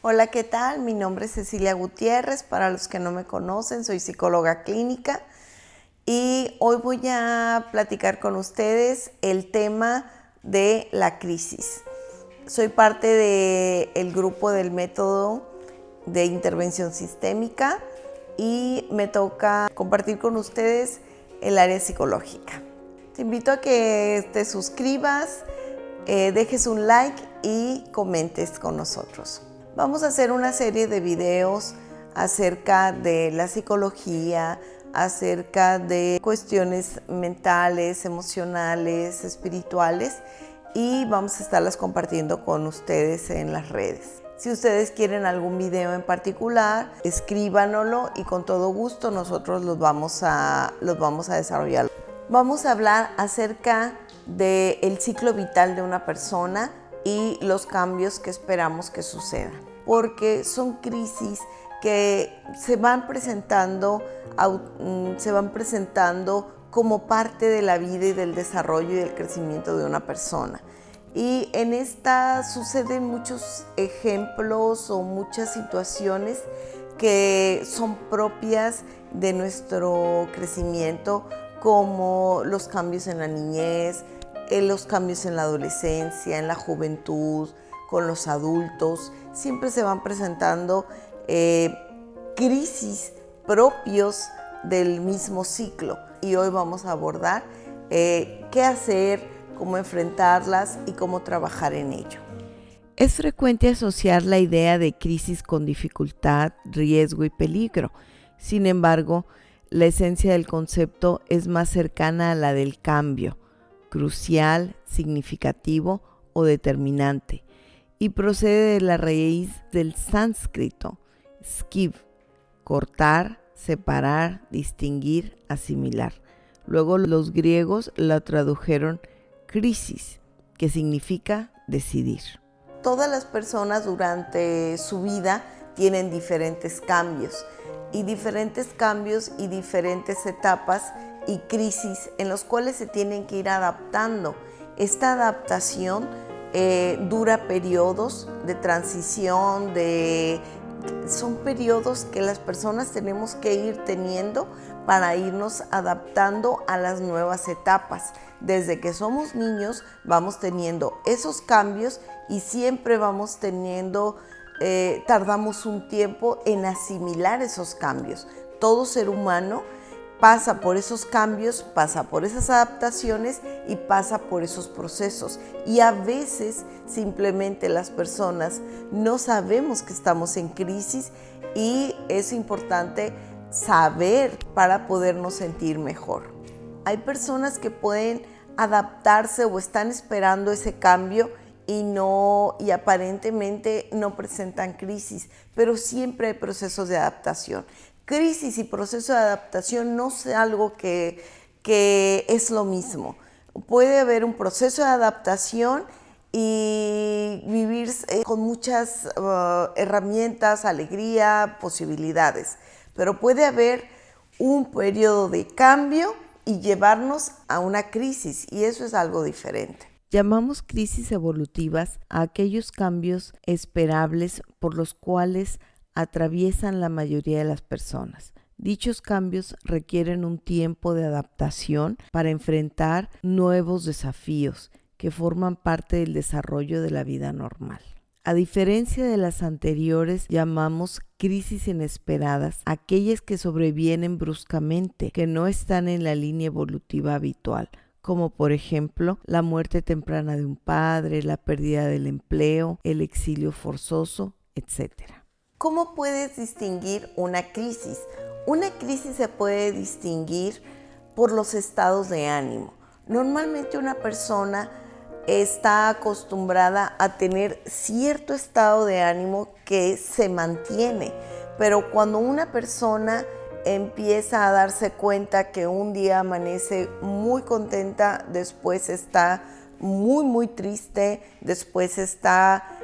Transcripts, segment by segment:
Hola, ¿qué tal? Mi nombre es Cecilia Gutiérrez. Para los que no me conocen, soy psicóloga clínica y hoy voy a platicar con ustedes el tema de la crisis. Soy parte del grupo del método de intervención sistémica y me toca compartir con ustedes el área psicológica. Te invito a que te suscribas, dejes un like y comentes con nosotros. Vamos a hacer una serie de videos acerca de la psicología, acerca de cuestiones mentales, emocionales, espirituales y vamos a estarlas compartiendo con ustedes en las redes. Si ustedes quieren algún video en particular, escríbanoslo y con todo gusto nosotros los vamos a desarrollar. Vamos a hablar acerca del ciclo vital de una persona y los cambios que esperamos que sucedan, porque son crisis que se van presentando como parte de la vida y del desarrollo y del crecimiento de una persona. Y en esta suceden muchos ejemplos o muchas situaciones que son propias de nuestro crecimiento, como los cambios en la niñez, los cambios en la adolescencia, en la juventud, con los adultos. Siempre se van presentando crisis propios del mismo ciclo y hoy vamos a abordar qué hacer, cómo enfrentarlas y cómo trabajar en ello. Es frecuente asociar la idea de crisis con dificultad, riesgo y peligro. Sin embargo, la esencia del concepto es más cercana a la del cambio, crucial, significativo o determinante, y procede de la raíz del sánscrito, skiv, cortar, separar, distinguir, asimilar. Luego los griegos la tradujeron crisis, que significa decidir. Todas las personas durante su vida tienen diferentes cambios y diferentes etapas y crisis en los cuales se tienen que ir adaptando. Esta adaptación dura periodos de transición, son periodos que las personas tenemos que ir teniendo para irnos adaptando a las nuevas etapas. Desde que somos niños vamos teniendo esos cambios y siempre vamos teniendo, tardamos un tiempo en asimilar esos cambios. Todo ser humano pasa por esos cambios, pasa por esas adaptaciones y pasa por esos procesos. Y a veces simplemente las personas no sabemos que estamos en crisis y es importante saber para podernos sentir mejor. Hay personas que pueden adaptarse o están esperando ese cambio y aparentemente no presentan crisis, pero siempre hay procesos de adaptación. Crisis y proceso de adaptación no es algo que es lo mismo. Puede haber un proceso de adaptación y vivir con muchas herramientas, alegría, posibilidades, pero puede haber un periodo de cambio y llevarnos a una crisis, y eso es algo diferente. Llamamos crisis evolutivas a aquellos cambios esperables por los cuales atraviesan la mayoría de las personas. Dichos cambios requieren un tiempo de adaptación para enfrentar nuevos desafíos que forman parte del desarrollo de la vida normal. A diferencia de las anteriores, llamamos crisis inesperadas aquellas que sobrevienen bruscamente, que no están en la línea evolutiva habitual, como por ejemplo la muerte temprana de un padre, la pérdida del empleo, el exilio forzoso, etc. ¿Cómo puedes distinguir una crisis? Una crisis se puede distinguir por los estados de ánimo. Normalmente una persona está acostumbrada a tener cierto estado de ánimo que se mantiene, pero cuando una persona empieza a darse cuenta que un día amanece muy contenta, después está muy triste, después está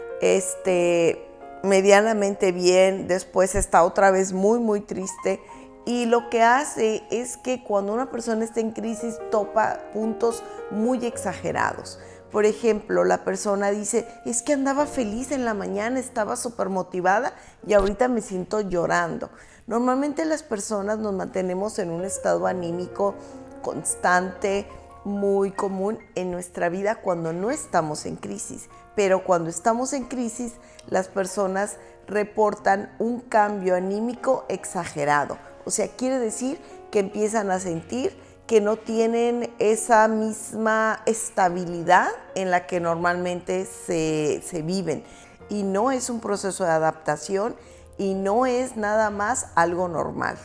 medianamente bien, después está otra vez muy triste, y lo que hace es que cuando una persona está en crisis topa puntos muy exagerados. Por ejemplo, la persona dice, es que andaba feliz en la mañana, estaba súper motivada y ahorita me siento llorando. Normalmente las personas nos mantenemos en un estado anímico constante, muy común en nuestra vida cuando no estamos en crisis. Pero cuando estamos en crisis, las personas reportan un cambio anímico exagerado. O sea, quiere decir que empiezan a sentir que no tienen esa misma estabilidad en la que normalmente se viven. Y no es un proceso de adaptación y no es nada más algo normal.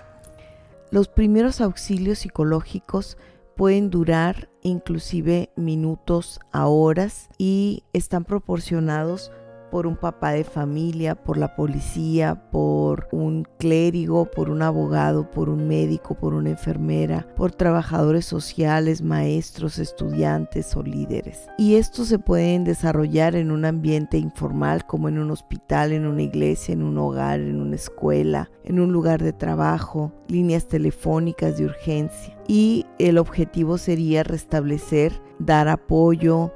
Los primeros auxilios psicológicos pueden durar inclusive minutos a horas y están proporcionados por un papá de familia, por la policía, por un clérigo, por un abogado, por un médico, por una enfermera, por trabajadores sociales, maestros, estudiantes o líderes. Y estos se pueden desarrollar en un ambiente informal como en un hospital, en una iglesia, en un hogar, en una escuela, en un lugar de trabajo, líneas telefónicas de urgencia. Y el objetivo sería restablecer, dar apoyo,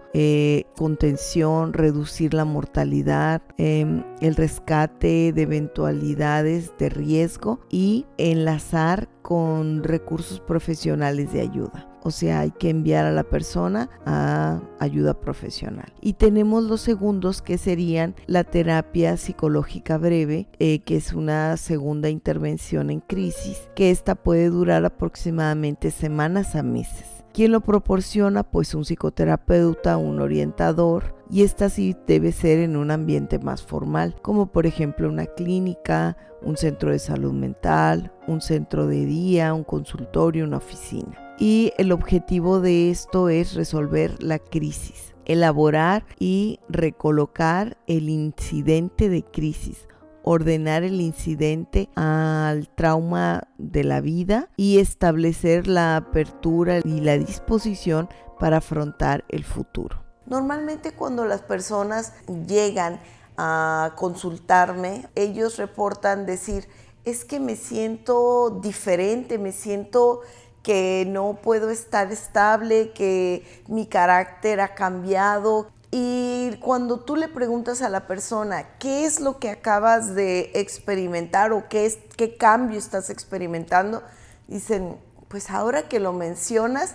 contención, reducir la mortalidad, el rescate de eventualidades de riesgo y enlazar con recursos profesionales de ayuda. O sea, hay que enviar a la persona a ayuda profesional. Y tenemos los segundos, que serían la terapia psicológica breve, que es una segunda intervención en crisis, que esta puede durar aproximadamente semanas a meses. ¿Quién lo proporciona? Pues un psicoterapeuta, un orientador, y esta sí debe ser en un ambiente más formal, como por ejemplo una clínica, un centro de salud mental, un centro de día, un consultorio, una oficina. Y el objetivo de esto es resolver la crisis, elaborar y recolocar el incidente de crisis, ordenar el incidente al trauma de la vida y establecer la apertura y la disposición para afrontar el futuro. Normalmente cuando las personas llegan a consultarme, ellos reportan decir, es que me siento diferente, me siento que no puedo estar estable, que mi carácter ha cambiado. Y cuando tú le preguntas a la persona qué es lo que acabas de experimentar o qué cambio estás experimentando, dicen, pues ahora que lo mencionas,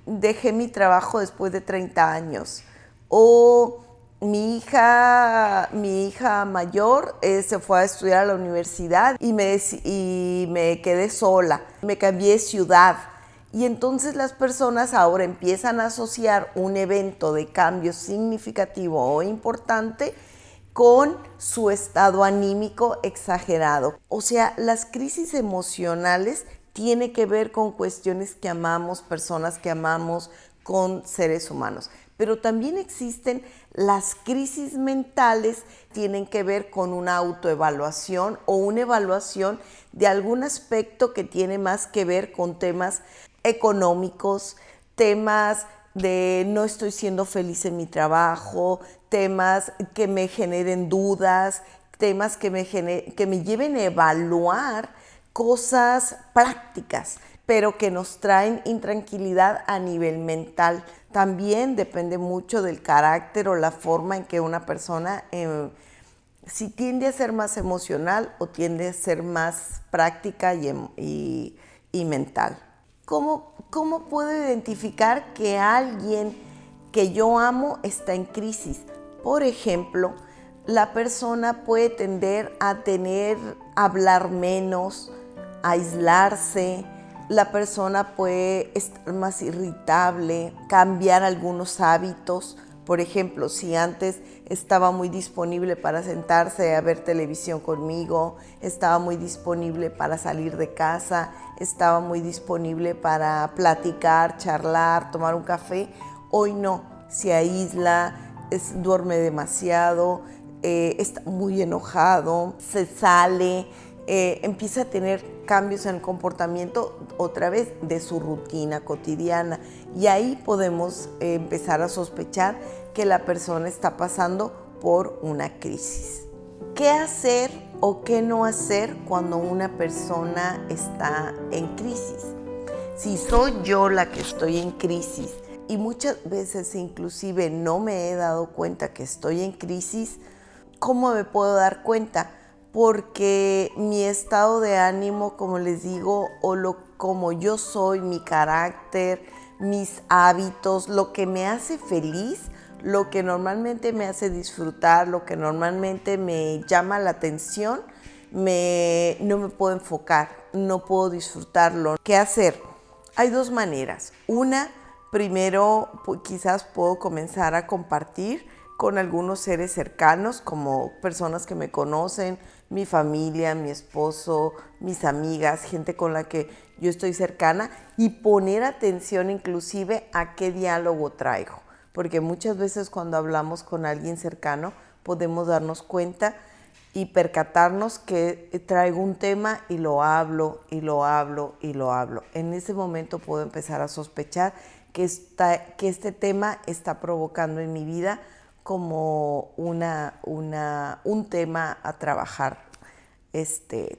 dejé mi trabajo después de 30 años. O mi hija mayor se fue a estudiar a la universidad y me quedé sola, me cambié de ciudad. Y entonces las personas ahora empiezan a asociar un evento de cambio significativo o importante con su estado anímico exagerado. O sea, las crisis emocionales tienen que ver con cuestiones que amamos, personas que amamos, con seres humanos. Pero también existen las crisis mentales, tienen que ver con una autoevaluación o una evaluación de algún aspecto que tiene más que ver con temas económicos, temas de no estoy siendo feliz en mi trabajo, temas que me generen dudas, temas que me lleven a evaluar cosas prácticas, pero que nos traen intranquilidad a nivel mental. También depende mucho del carácter o la forma en que una persona, si tiende a ser más emocional o tiende a ser más práctica y mental. ¿Cómo puedo identificar que alguien que yo amo está en crisis? Por ejemplo, la persona puede tender a hablar menos, a aislarse. La persona puede estar más irritable, cambiar algunos hábitos. Por ejemplo, si antes estaba muy disponible para sentarse a ver televisión conmigo, estaba muy disponible para salir de casa, estaba muy disponible para platicar, charlar, tomar un café, hoy no, se aísla, duerme demasiado, está muy enojado, se sale, empieza a tener cambios en el comportamiento otra vez de su rutina cotidiana, y ahí podemos empezar a sospechar que la persona está pasando por una crisis. ¿Qué hacer o qué no hacer cuando una persona está en crisis? Si soy yo la que estoy en crisis, y muchas veces inclusive no me he dado cuenta que estoy en crisis. ¿Cómo me puedo dar cuenta? Porque mi estado de ánimo, como les digo, como yo soy, mi carácter, mis hábitos, lo que me hace feliz, lo que normalmente me hace disfrutar, lo que normalmente me llama la atención, no me puedo enfocar, no puedo disfrutarlo. ¿Qué hacer? Hay dos maneras. Una, primero quizás puedo comenzar a compartir con algunos seres cercanos, como personas que me conocen, mi familia, mi esposo, mis amigas, gente con la que yo estoy cercana, y poner atención inclusive a qué diálogo traigo. Porque muchas veces cuando hablamos con alguien cercano podemos darnos cuenta y percatarnos que traigo un tema y lo hablo, y lo hablo, y lo hablo. En ese momento puedo empezar a sospechar que este tema está provocando en mi vida como un tema a trabajar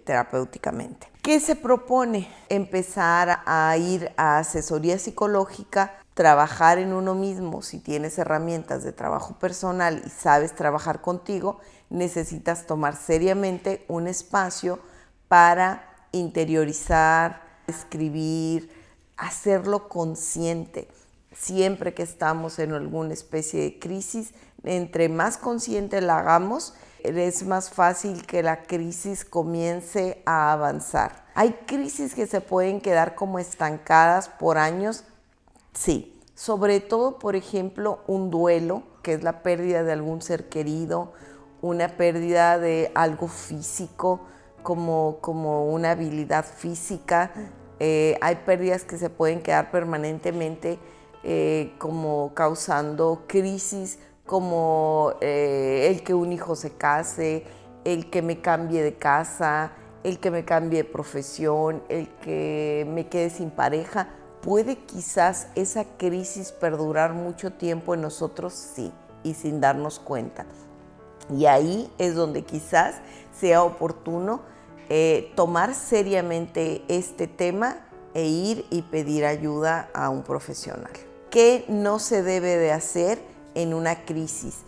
terapéuticamente. ¿Qué se propone? Empezar a ir a asesoría psicológica, trabajar en uno mismo. Si tienes herramientas de trabajo personal y sabes trabajar contigo, necesitas tomar seriamente un espacio para interiorizar, escribir, hacerlo consciente. Siempre que estamos en alguna especie de crisis, entre más consciente la hagamos, es más fácil que la crisis comience a avanzar. ¿Hay crisis que se pueden quedar como estancadas por años? Sí, sobre todo, por ejemplo, un duelo, que es la pérdida de algún ser querido, una pérdida de algo físico, como una habilidad física. Hay pérdidas que se pueden quedar permanentemente, como causando crisis, como el que un hijo se case, el que me cambie de casa, el que me cambie de profesión, el que me quede sin pareja. ¿Puede quizás esa crisis perdurar mucho tiempo en nosotros? Sí, y sin darnos cuenta. Y ahí es donde quizás sea oportuno tomar seriamente este tema e ir y pedir ayuda a un profesional. ¿Qué no se debe de hacer en una crisis?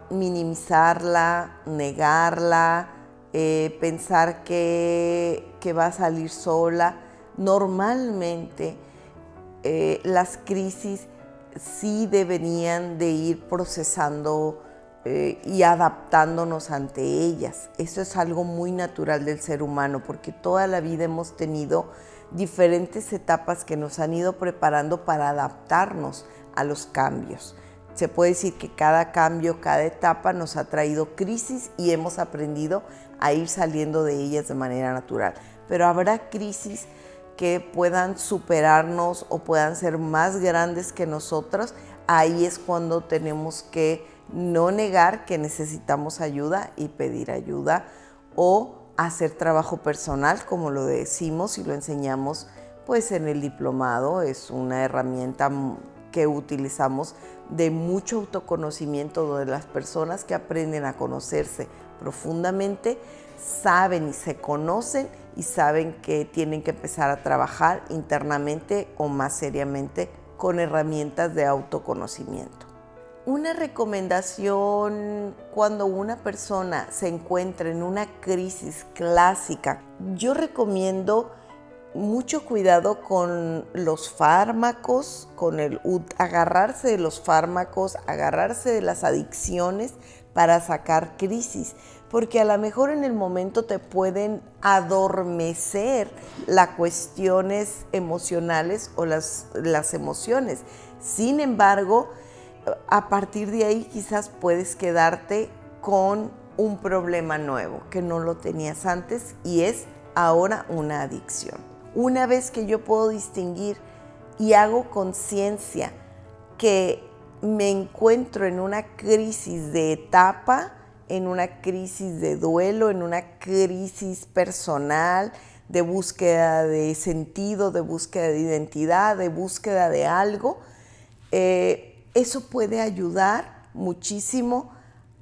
Minimizarla, negarla, pensar que va a salir sola. Normalmente las crisis sí deberían de ir procesando y adaptándonos ante ellas. Eso es algo muy natural del ser humano, porque toda la vida hemos tenido diferentes etapas que nos han ido preparando para adaptarnos a los cambios. Se puede decir que cada cambio, cada etapa nos ha traído crisis y hemos aprendido a ir saliendo de ellas de manera natural. Pero habrá crisis que puedan superarnos o puedan ser más grandes que nosotros. Ahí es cuando tenemos que no negar que necesitamos ayuda y pedir ayuda, o hacer trabajo personal, como lo decimos y lo enseñamos pues en el diplomado. Es una herramienta que utilizamos de mucho autoconocimiento, donde las personas que aprenden a conocerse profundamente saben y se conocen y saben que tienen que empezar a trabajar internamente o más seriamente con herramientas de autoconocimiento. Una recomendación cuando una persona se encuentra en una crisis clásica, yo recomiendo mucho cuidado con los fármacos, con agarrarse de los fármacos, agarrarse de las adicciones para sacar crisis, porque a lo mejor en el momento te pueden adormecer las cuestiones emocionales o las emociones. Sin embargo, a partir de ahí quizás puedes quedarte con un problema nuevo que no lo tenías antes, y es ahora una adicción. Una vez que yo puedo distinguir y hago conciencia que me encuentro en una crisis de etapa, en una crisis de duelo, en una crisis personal, de búsqueda de sentido, de búsqueda de identidad, de búsqueda de algo, eso puede ayudar muchísimo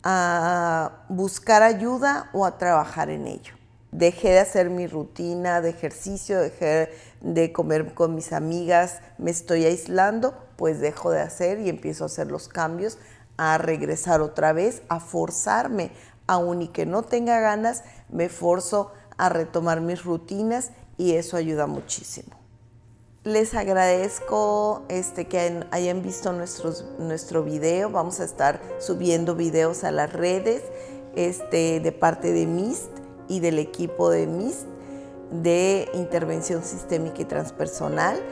a buscar ayuda o a trabajar en ello. Dejé de hacer mi rutina de ejercicio, dejé de comer con mis amigas, me estoy aislando pues dejo de hacer y empiezo a hacer los cambios, a regresar otra vez, a forzarme, aun y que no tenga ganas, me forzo a retomar mis rutinas y eso ayuda muchísimo. Les agradezco que hayan visto nuestro video. Vamos a estar subiendo videos a las redes de parte de MIST y del equipo de MIST de Intervención Sistémica y Transpersonal.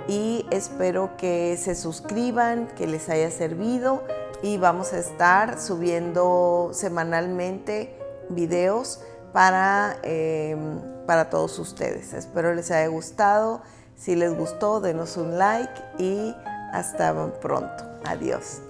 Y espero que se suscriban, que les haya servido y vamos a estar subiendo semanalmente videos para todos ustedes. Espero les haya gustado. Si les gustó, denos un like y hasta pronto. Adiós.